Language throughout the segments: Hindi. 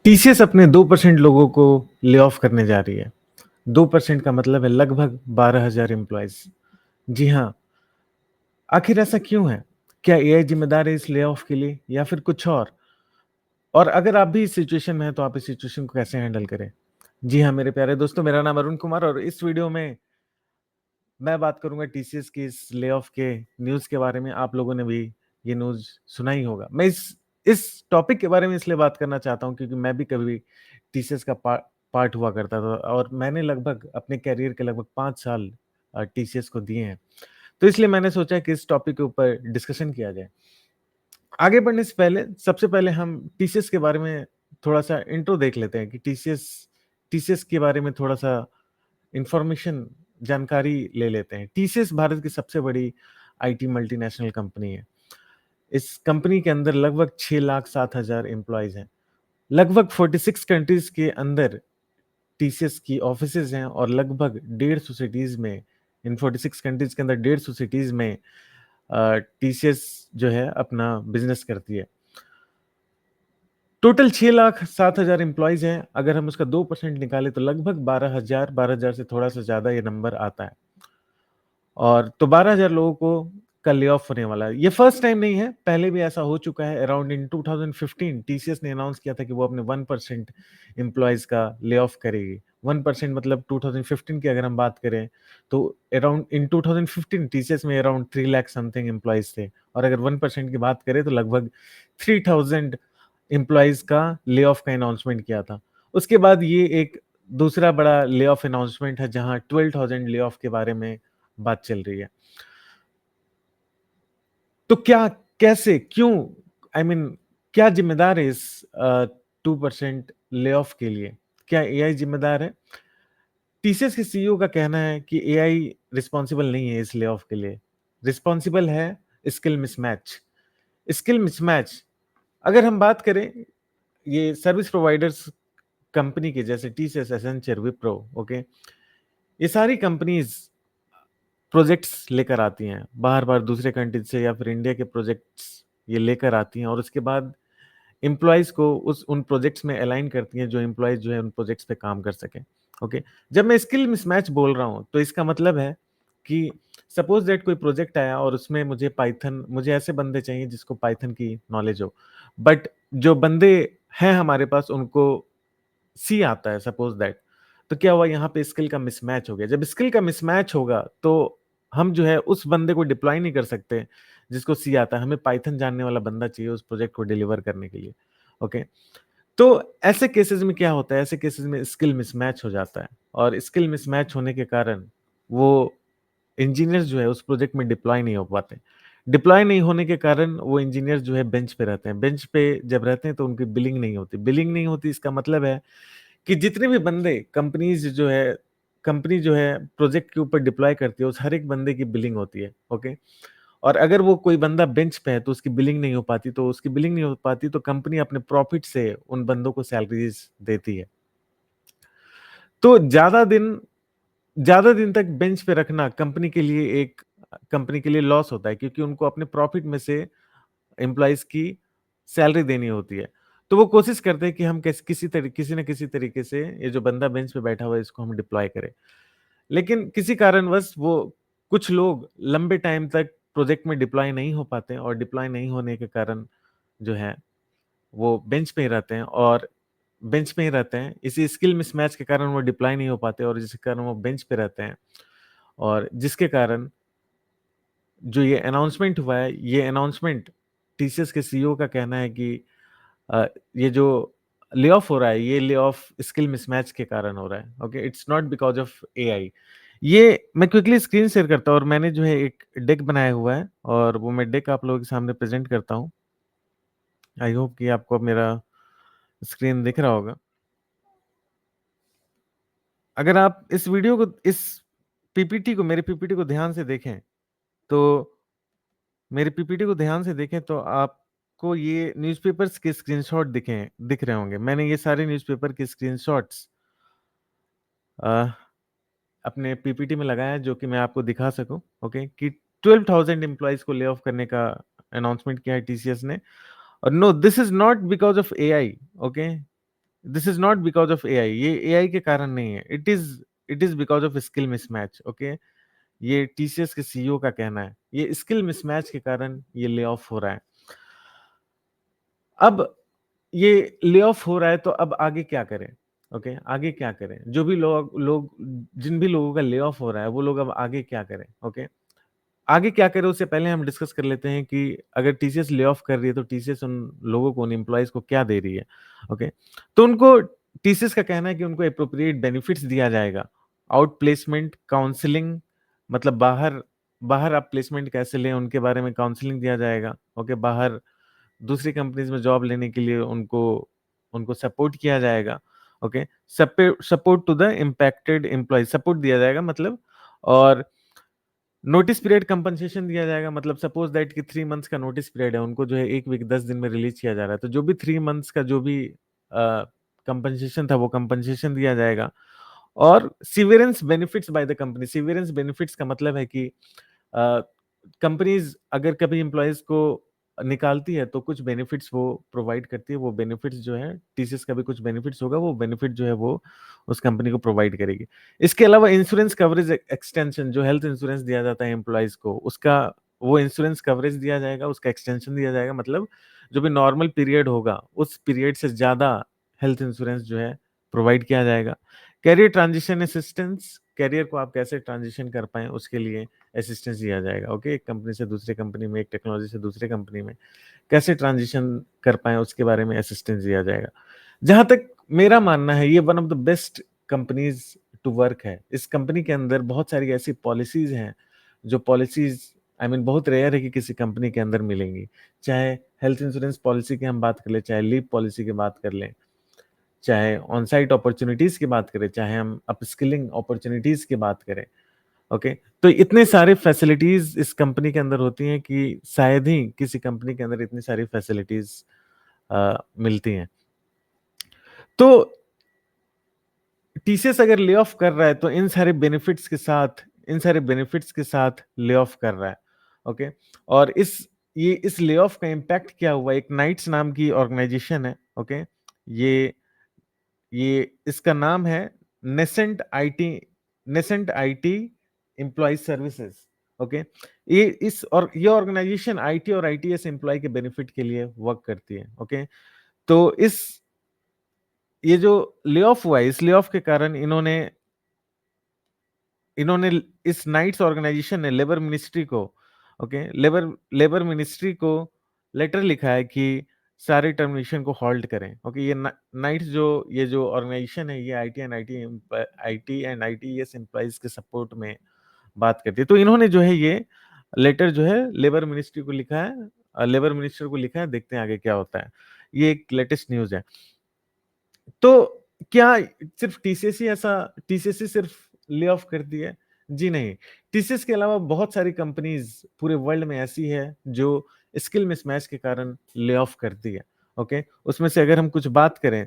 टीसीएस अपने 2% लोगों को ले ऑफ करने जा रही है। 2% का मतलब है लगभग 12,000 एम्प्लॉइज। जी हाँ, आखिर ऐसा क्यों है? क्या एआई जिम्मेदार है इस ले ऑफ के लिए या फिर कुछ और? और अगर आप भी इस सिचुएशन में हैं तो आप इस सिचुएशन को कैसे हैंडल करें? जी हाँ, मेरे प्यारे दोस्तों, मेरा नाम अरुण कुमार और इस वीडियो में मैं बात करूंगा टीसीएस की इस ले ऑफ के न्यूज़ के बारे में। आप लोगों ने भी ये न्यूज़ सुना ही होगा। मैं इस टॉपिक के बारे में इसलिए बात करना चाहता हूं क्योंकि मैं भी कभी टीसीएस का पार्ट हुआ करता था और मैंने लगभग अपने करियर के लगभग 5 साल टीसीएस को दिए हैं। तो इसलिए मैंने सोचा कि इस टॉपिक के ऊपर डिस्कशन किया जाए। आगे बढ़ने से पहले सबसे पहले हम टीसीएस के बारे में थोड़ा-सा इंट्रो देख लेते हैं कि टीसीएस टीसीएस के बारे में थोड़ा-सा इंफॉर्मेशन जानकारी ले लेते हैं। टीसीएस भारत की सबसे बड़ी आईटी मल्टीनेशनल कंपनी है। इस कंपनी के अंदर लगभग 6,07,000 एम्प्लॉइज़ हैं। लगभग 46 कंट्रीज़ के अंदर टीसीएस की ऑफिसेज़ हैं और लगभग 150 सिटीज़ में इन 46 कंट्रीज़ के अंदर 150 सिटीज़ में टीसीएस जो है अपना बिज़नेस करती है। टोटल 6,07,000 एम्प्लॉइज़ हैं। अगर हम उसका 2% निकालें तो लगभग 12,000 से थोड़ा-सा ज़्यादा ये नंबर आता है। और तो 12,000 लोगों को का ले ऑफ होने वाला है। ये फर्स्ट टाइम नहीं है, पहले भी ऐसा हो चुका है। अराउंड इन 2015 टीसीएस ने अनाउंस किया था कि वो अपने 1% एम्प्लॉइज़ का ले ऑफ करेगी। 1% मतलब 2015 की अगर हम बात करें तो अराउंड इन 2015 टीसीएस में अराउंड 3 लाख समथिंग एम्प्लॉइज़ थे और अगर 1% की बात करें तो लगभग 3,000 एम्प्लॉइज़ का ले ऑफ का अनाउंसमेंट किया था। उसके बाद ये एक दूसरा बड़ा ले ऑफ अनाउंसमेंट है जहाँ 12,000 ले ऑफ के बारे में बात चल रही है। तो क्या, कैसे, क्यों, आई मीन क्या जिम्मेदार है इस 2% ले ऑफ के लिए? क्या एआई जिम्मेदार है? टीसीएस के सीईओ का कहना है कि एआई रिस्पॉन्सिबल नहीं है इस ले ऑफ के लिए। रिस्पॉन्सिबल है स्किल मिसमैच। स्किल मिसमैच अगर हम बात करें ये सर्विस प्रोवाइडर्स कंपनी के जैसे टीसीएस, एसेंचर, विप्रो, ओके, ये सारी कंपनीज प्रोजेक्ट्स लेकर आती हैं बाहर-बाहर दूसरे कंट्री से या फिर इंडिया के प्रोजेक्ट्स ये लेकर आती हैं और उसके बाद एम्प्लॉइज़ को उस उन प्रोजेक्ट्स में अलाइन करती हैं जो एम्प्लॉइज़ जो है उन प्रोजेक्ट्स पे काम कर सकें। ओके, जब मैं स्किल मिसमैच बोल रहा हूँ तो इसका मतलब है कि सपोज़ दैट कोई प्रोजेक्ट आया और उसमें मुझे ऐसे बंदे चाहिए जिसको पाइथन की नॉलेज हो। बट जो बंदे हैं हमारे पास उनको सी आता है सपोज़ दैट। तो क्या हुआ यहाँ पे स्किल का मिसमैच हो गया। जब स्किल का मिसमैच होगा तो हम जो है उस बंदे को डिप्लॉय नहीं कर सकते जिसको सी आता है। हमें पाइथन जानने वाला बंदा चाहिए उस प्रोजेक्ट को डिलीवर करने के लिए। ओके। तो ऐसे केसेज़ में क्या होता है, ऐसे केसेज़ में स्किल मिसमैच हो जाता है और स्किल मिसमैच होने के कारण वो इंजीनियर्स जो है उस प्रोजेक्ट में डिप्लॉय नहीं हो पाते। डिप्लॉय नहीं होने के कारण वो इंजीनियर्स जो है बेंच पे रहते हैं। बेंच पे जब रहते हैं तो उनकी बिलिंग नहीं होती। बिलिंग नहीं होती इसका मतलब है कि जितने भी बंदे कंपनी जो है प्रोजेक्ट के ऊपर डिप्लॉय करती है, उस हर एक बंदे की बिलिंग होती है, ओके? और अगर वो कोई बंदा बेंच पे है तो उसकी बिलिंग नहीं हो पाती, तो उसकी बिलिंग नहीं हो पाती तो कंपनी अपने प्रॉफिट से उन बंदों को सैलरीज़ देती है। तो ज़्यादा दिन तक बेंच पे रखना कंपनी के लिए लॉस होता है क्योंकि उनको अपने प्रॉफिट में से एम्प्लॉइज़ की सैलरी देनी होती है। तो वो कोशिश करते हैं कि हम किसी न किसी तरीके से ये जो बंदा बेंच पे बैठा हुआ है इसको हम डिप्लॉय करें। लेकिन किसी कारणवश वो कुछ लोग लंबे टाइम तक प्रोजेक्ट में डिप्लॉय नहीं हो पाते हैं और डिप्लॉय नहीं होने के कारण जो है वो बेंच पे ही रहते हैं। इसी स्किल मिसमैच के कारण वो डिप्लॉय नहीं हो पाते और जिसके कारण वो बेंच पे रहते हैं और जिसके कारण जो ये अनाउंसमेंट हुआ है, ये अनाउंसमेंट टीसीएस के सीईओ का कहना है कि ये जो ले ऑफ हो रहा है, ये ले ऑफ स्किल मिसमैच के कारण हो रहा है। Okay, it's not because of AI. ये मैं क्विकली स्क्रीन शेयर करता हूँ और मैंने जो है एक डेक बनाया हुआ है और वो मैं डेक आप लोगों के सामने प्रेज़ेंट करता हूँ। आई होप कि आपको अब मेरा स्क्रीन दिख रहा होगा। अगर आप इस पीपीटी को मेरे पीपीटी को ध्यान से देखें, तो मेरे पीपीटी को ध्यान से देखें तो आपको ये न्यूज़पेपर्स के स्क्रीनशॉट दिख रहे होंगे। मैंने ये सारे न्यूज़पेपर के स्क्रीनशॉट्स अ, अपने पीपीटी में लगाया है जो कि मैं आपको दिखा सकूँ, ओके? कि 12,000 एम्प्लॉइज़ को ले ऑफ करने का अनाउंसमेंट किया है टीसीएस ने और no this is not because of AI, okay? This is not because of AI, ये एआई के कारण नहीं है, it is because of skill mismatch. Okay, ये टीसीएस के सीईओ का कहना है, ये स्किल मिसमैच के कारण ये ले ऑफ हो रहा है। अब ये ले ऑफ हो रहा है तो अब आगे क्या करें? ओके, आगे क्या करें? जो भी लोग लोग जिन भी लोगों का ले ऑफ हो रहा है वो लोग अब आगे क्या करें? ओके, आगे क्या करें उससे पहले हम डिस्कस कर लेते हैं कि अगर टीसीएस ले ऑफ कर रही है तो टीसीएस उन लोगों को, उन एम्प्लॉइज को क्या दे रही है। ओके, तो उनको टीसीएस का कहना है कि उनको एप्रोप्रिएट बेनिफिट्स दिया जाएगा, आउट प्लेसमेंट काउंसलिंग, मतलब बाहर बाहर आप प्लेसमेंट कैसे लें उनके बारे में काउंसलिंग दिया जाएगा। ओके, बाहर दूसरी कंपनीज में जॉब लेने के लिए उनको उनको सपोर्ट किया जाएगा। Okay, support to the impacted employee support दिया जाएगा मतलब, और नोटिस पीरियड कंपनसेशन दिया जाएगा, मतलब सपोज दैट कि 3 मंथ्स का नोटिस पीरियड है, उनको जो है 1 वीक 10 दिन में रिलीज किया जा रहा है, तो जो भी 3 मंथ्स का जो भी कंपनसेशन था वो कंपनसेशन दिया जाएगा। और severance benefits by the company, severance benefits का मतलब है कि कंपनीज अगर कभी एम्प्लॉयज को निकालती है तो कुछ बेनिफिट्स वो प्रोवाइड करती है, वो बेनिफिट्स जो है टीसीएस का भी कुछ बेनिफिट्स होगा, वो बेनिफिट जो है वो उस कंपनी को प्रोवाइड करेगी। इसके अलावा इंश्योरेंस कवरेज एक्सटेंशन, जो हेल्थ इंश्योरेंस दिया जाता है एम्प्लॉयज को, उसका वो इंश्योरेंस कवरेज दिया जाएगा, उसका एक्सटेंशन दिया जाएगा, मतलब जो भी नॉर्मल पीरियड होगा उस पीरियड से ज्यादा हेल्थ इंश्योरेंस जो है प्रोवाइड किया जाएगा। कैरियर ट्रांजिशन असिस्टेंस, कैरियर को आप कैसे ट्रांजिशन कर पाए उसके लिए असिस्टेंस दिया जाएगा। ओके, एक कंपनी से दूसरे कंपनी में, एक टेक्नोलॉजी से दूसरे कंपनी में कैसे ट्रांजिशन कर पाए उसके बारे में असिस्टेंस दिया जाएगा। जहां तक मेरा मानना है ये one of the best companies to work है। इस कंपनी के अंदर बहुत सारी ऐसी पॉलिसीज हैं जो पॉलिसीज बहुत रेयर है कि किसी कंपनी के अंदर मिलेंगी। चाहे हेल्थ इंश्योरेंस पॉलिसी की हम बात कर ले, चाहे लीव पॉलिसी की बात कर लें, चाहे ऑन साइट अपॉर्चुनिटीज की बात करें, चाहे हम अपस्किलिंग अपॉर्चुनिटीज की बात करें। ओके, तो इतने सारे फैसिलिटीज इस कंपनी के अंदर होती हैं कि शायद ही किसी कंपनी के अंदर इतनी सारी फैसिलिटीज मिलती हैं। तो टीसीएस अगर ले ऑफ कर रहा है तो इन सारे बेनिफिट्स के साथ ले ऑफ कर रहा है। ओके, और इस ले ऑफ का इम्पैक्ट क्या हुआ, एक नाइट्स नाम की ऑर्गेनाइजेशन है। ओके, ये ये इसका नाम है nascent IT employee services. Okay, ये ऑर्गेनाइजेशन आईटी और आईटीएस एम्प्लॉय के बेनिफिट के लिए वर्क करती है। ओके, तो ये जो ले ऑफ हुआ है, इस ले ऑफ के कारण इन्होंने इन्होंने इस नाइट्स ऑर्गेनाइजेशन ने लेबर मिनिस्ट्री को, ओके, लेबर मिनिस्ट्री को लेटर लिखा है कि सारे टर्मिनेशन को हॉल्ट करें। ओके, नाइट्स ये जो ऑर्गेनाइजेशन है ये आईटी एंड आईटीएस एम्प्लॉइज के सपोर्ट में बात करती है। तो इन्होंने जो है ये लेटर जो है लेबर मिनिस्ट्री को लिखा है, लेबर मिनिस्टर को लिखा है, देखते हैं आगे क्या होता है। ये एक लेटेस्ट न्यूज है। तो क्या सिर्फ टीसीएस ही सिर्फ ले ऑफ करती है? जी नहीं, टीसीएस के अलावा बहुत सारी कंपनीज पूरे वर्ल्ड में ऐसी है जो स्किल मिसमैच के कारण ले ऑफ करती है। ओके, उसमें से अगर हम कुछ बात करें,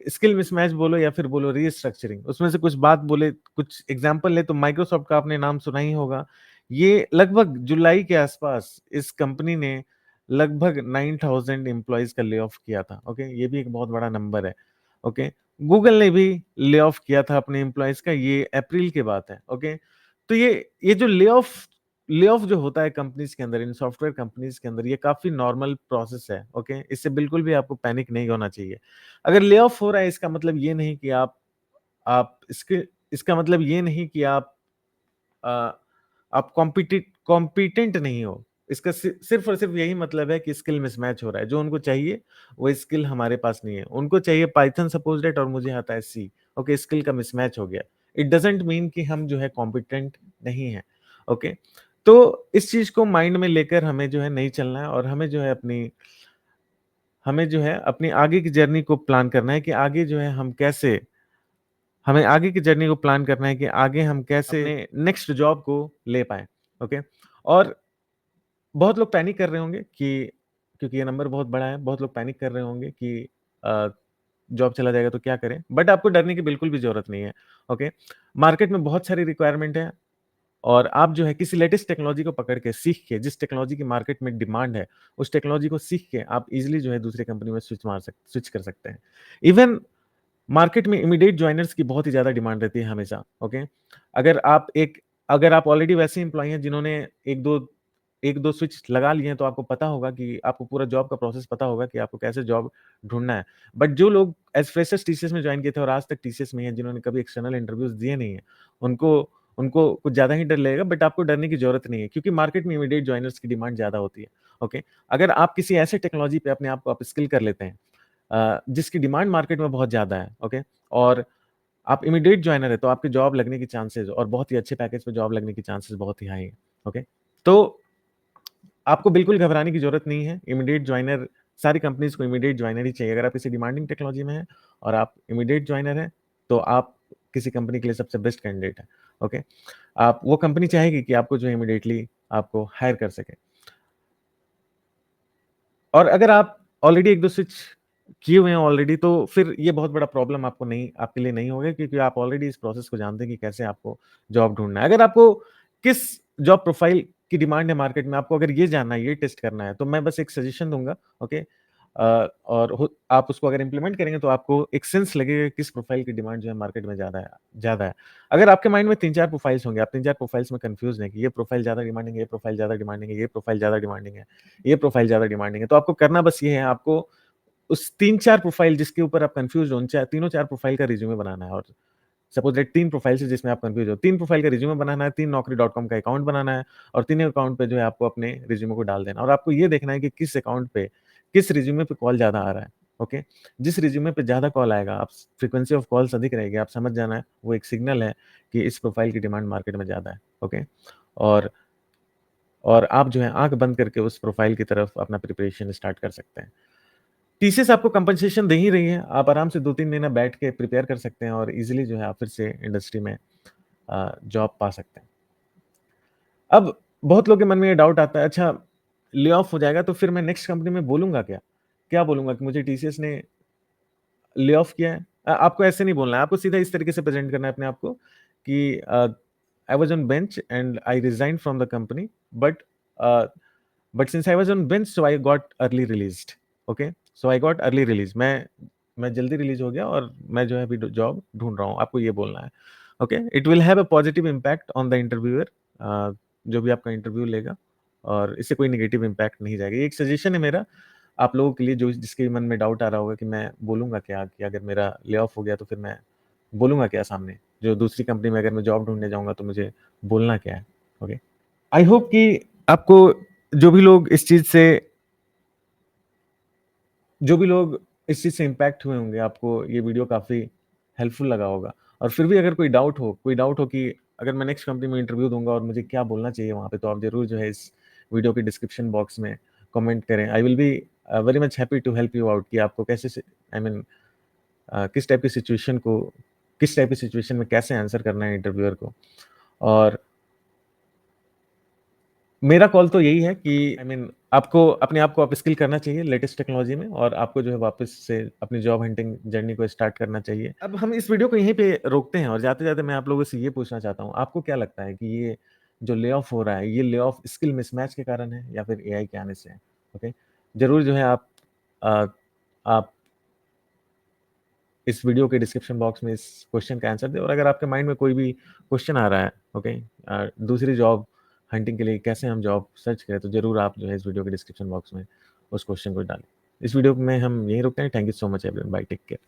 स्किल मिसमैच बोलो या फिर बोलो रीस्ट्रक्चरिंग, उसमें से कुछ बात बोले, कुछ एग्जांपल ले तो माइक्रोसॉफ्ट का आपने नाम सुना ही होगा। ये लगभग जुलाई के आसपास इस कंपनी ने लगभग 9000 एम्प्लॉयज का ले ऑफ किया था। ओके, ये भी एक बहुत बड़ा नंबर है। ओके, गूगल ने भी ले ऑफ किया था अपने एम्प्लॉयज का, ये अप्रैल की बात है। ओके, तो ये जो ले ऑफ जो होता है कंपनीज के अंदर, इन सॉफ्टवेयर कंपनीज के अंदर, ये काफी नॉर्मल प्रोसेस है। ओके, इससे बिल्कुल भी आपको पैनिक नहीं होना चाहिए। अगर ले ऑफ हो रहा है इसका मतलब ये नहीं कि आप इसके इसका मतलब ये नहीं कि आ, आप कॉम्पिटेंट नहीं हो। इसका सिर्फ और सिर्फ यही मतलब है कि स्किल मिसमैच हो रहा है, जो उनको चाहिए वो स्किल हमारे पास नहीं है। उनको चाहिए पाइथन सपोज दैट और मुझे आता है सी। ओके, स्किल का मिसमैच हो गया, इट डजेंट मीन कि हम जो है कॉम्पिटेंट नहीं है। ओके, तो इस चीज को माइंड में लेकर हमें जो है नहीं चलना है, और हमें जो है अपनी आगे की जर्नी को प्लान करना है कि आगे जो है हमें आगे की जर्नी को प्लान करना है कि आगे हम कैसे अपने नेक्स्ट जॉब को ले पाए। ओके, और बहुत लोग पैनिक कर रहे होंगे कि क्योंकि ये नंबर बहुत बड़ा है, बहुत लोग पैनिक कर रहे होंगे कि जॉब चला जाएगा तो क्या करें, बट आपको डरने की बिल्कुल भी जरूरत नहीं है। ओके, मार्केट में बहुत सारी रिक्वायरमेंट है, और आप जो है किसी लेटेस्ट टेक्नोलॉजी को पकड़ के सीख के, जिस टेक्नोलॉजी की मार्केट में डिमांड है उस टेक्नोलॉजी को सीख के आप इजीली जो है दूसरी कंपनी में स्विच कर सकते हैं। इवन मार्केट में इमीडिएट जॉइनर्स की बहुत ही ज़्यादा डिमांड रहती है हमेशा, ओके? अगर आप एक अगर आप ऑलरेडी वैसे एम्प्लॉयी हैं जिन्होंने 1-2 स्विच लगा लिए हैं, तो आपको पता होगा कि आपको पूरा जॉब का प्रोसेस पता होगा कि आपको कैसे जॉब ढूँढना है। बट जो लोग एज़ फ्रेशर्स टीसीएस में जॉइन किए थे और आज तक टीसीएस में हैं, जिन्होंने कभी एक्सटर्नल इंटरव्यूज़ दिए नहीं हैं, उनको उनको कुछ ज़्यादा ही डर लगेगा, बट आपको डरने की ज़रूरत नहीं है क्योंकि मार्केट में इमीडिएट जॉइनर्स की डिमांड ज़्यादा होती है, ओके? अगर आप किसी ऐसे टेक्नोलॉजी पे अपने आप को अपस्किल कर लेते हैं जिसकी डिमांड मार्केट में बहुत ज़्यादा है, ओके? और आप इमीडिएट जॉइनर हैं, तो आपकी जॉब लगने की चांसेज़ और बहुत ही अच्छे पैकेज पे जॉब लगने की चांसेज़ बहुत ही हाई हैं, ओके? तो आपको बिल्कुल घबराने की ज़रूरत नहीं है, इमीडिएट जॉइनर सारी कंपनीज़ को इमीडिएट जॉइनर ही चाहिए। अगर आप किसी डिमांडिंग टेक्नोलॉजी में हैं और आप इमीडिएट जॉइनर हैं, तो आप किसी कंपनी के लिए सबसे बेस्ट कैंडिडेट हैं, ओके? आप वो कंपनी चाहेगी कि आपको जो है इमीडिएटली आपको हायर कर सके। और अगर आप ऑलरेडी 1-2 स्विच किए हुए हैं ऑलरेडी तो फिर ये बहुत बड़ा प्रॉब्लम आपके लिए नहीं होगा क्योंकि आप ऑलरेडी इस प्रोसेस को जानते हैं कि कैसे आपको जॉब ढूँढना है। अगर आपको किस जॉब प्रोफाइल की डिमांड है मार्केट में, आपको अगर ये जानना है, ये टेस्ट करना है, तो मैं बस एक सजेशन दूँगा, ओके? और आप उसको अगर इम्प्लीमेंट करेंगे तो आपको एक सेंस लगेगा कि किस प्रोफाइल की डिमांड जो है मार्केट में ज़्यादा है। अगर आपके माइंड में 3-4 प्रोफाइल्स होंगे, आप 3-4 प्रोफाइल्स में कन्फ्यूज़्ड हैं कि ये प्रोफाइल ज़्यादा डिमांडिंग है, ये प्रोफाइल ज़्यादा डिमांडिंग है, ये प्रोफाइल ज़्यादा डिमांडिंग है, ये प्रोफाइल ज़्यादा डिमांडिंग है। तो आपको करना बस ये है, आपको उस 3-4 प्रोफाइल जिसके ऊपर आप कन्फ्यूज़्ड हो, उन चा तीनों 4 प्रोफाइल का रिज़्यूमे बनाना है और सपोज़ दैट 3 प्रोफाइल्स है जिसमें आप कन्फ्यूज़ हो। 3 प्रोफाइल का रिज़्यूमे बनाना है, 3 naukri.com का अकाउंट बनाना है और तीनों अकाउंट पे जो है आपको अपने रिज़्यूमे को डाल देना है और आपको ये देखना है कि किस अकाउंट पे, किस रिज़्यूमे पे कॉल ज़्यादा आ रहा है, ओके? जिस रिज़्यूमे पे ज़्यादा कॉल आएगा, आप फ्रीक्वेंसी ऑफ कॉल्स अधिक रहेगी, आप समझ जाना है, वो एक सिग्नल है कि इस प्रोफाइल की डिमांड मार्केट में ज़्यादा है, ओके? और और आप जो है आँख बंद करके उस प्रोफाइल की तरफ अपना प्रिपरेशन स्टार्ट कर सकते हैं। टीसीएस आपको कंपनसेशन दे ही रही है, आप आराम से 2-3 महीना बैठ के प्रिपेयर कर सकते हैं और ईज़िली जो है आप फिर से इंडस्ट्री में जॉब पा सकते हैं। अब बहुत लोगों के मन में ये डाउट आता है, अच्छा ले ऑफ हो जाएगा तो फिर मैं नेक्स्ट कंपनी में बोलूँगा क्या? क्या बोलूँगा कि मुझे टीसीएस ने ले ऑफ किया है? आपको ऐसे नहीं बोलना है, आपको सीधा इस तरीके से प्रेज़ेंट करना है अपने आप को कि I was on bench and I resigned from the company but uh, but since I was on bench so I got early released, okay? So I got early release मैं जल्दी रिलीज़ हो गया और मैं जो है अभी जॉब ढूँढ रहा हूँ, आपको ये बोलना है, okay? It will have a positive impact on the interviewer जो भी आपका इंटरव्यू लेगा और इससे कोई नेगेटिव इम्पैक्ट नहीं जाएगा। ये एक सजेशन है मेरा आप लोगों के लिए जो जिसके मन में डाउट आ रहा होगा कि मैं बोलूँगा क्या कि अगर मेरा ले ऑफ हो गया तो फिर मैं बोलूँगा क्या सामने? जो दूसरी कंपनी में अगर मैं जॉब ढूँढने जाऊँगा तो मुझे बोलना क्या है? ओके। आई होप कि आपको जो भी लोग इस चीज़ से जो भी लोग इस चीज़ से इम्पैक्ट हुए होंगे, आपको ये वीडियो काफ़ी हेल्पफुल लगा होगा। और फिर भी अगर कोई डाउट हो कि अगर मैं नेक्स्ट कंपनी में इंटरव्यू दूँगा और मुझे क्या बोलना चाहिए वहाँ पे, तो आप ज़रूर जो है इस वीडियो के डिस्क्रिप्शन बॉक्स में कमेंट करें। I will be very much happy to help you out कि आपको कैसे से आई मीन किस टाइप की किस टाइप की सिचुएशन में कैसे आंसर करना है इंटरव्यूअर को। और मेरा कॉल तो यही है कि आपको अपने आप को अपस्किल करना चाहिए लेटेस्ट टेक्नोलॉजी में और आपको जो है वापस से अपनी जॉब हंटिंग जर्नी को स्टार्ट करना चाहिए। अब हम इस वीडियो को यहीं पे रोकते हैं और जाते-जाते मैं आप लोगों से ये पूछना चाहता हूँ, आपको क्या लगता है कि ये जो ले ऑफ हो रहा है, ये ले ऑफ स्किल मिसमैच के कारण है या फिर एआई के आने से है? ओके। ज़रूर जो है अ, आप इस वीडियो के डिस्क्रिप्शन बॉक्स में इस क्वेश्चन का आंसर दें और अगर आपके माइंड में कोई भी क्वेश्चन आ रहा है, ओके, दूसरी जॉब हंटिंग के लिए कैसे हम जॉब सर्च करें, तो ज़रूर आप जो है इस वीडियो के डिस्क्रिप्शन बॉक्स में उस क्वेश्चन को डालें। इस वीडियो में हम यहीं रुकते हैं। Thank you so much everyone. Bye, take care.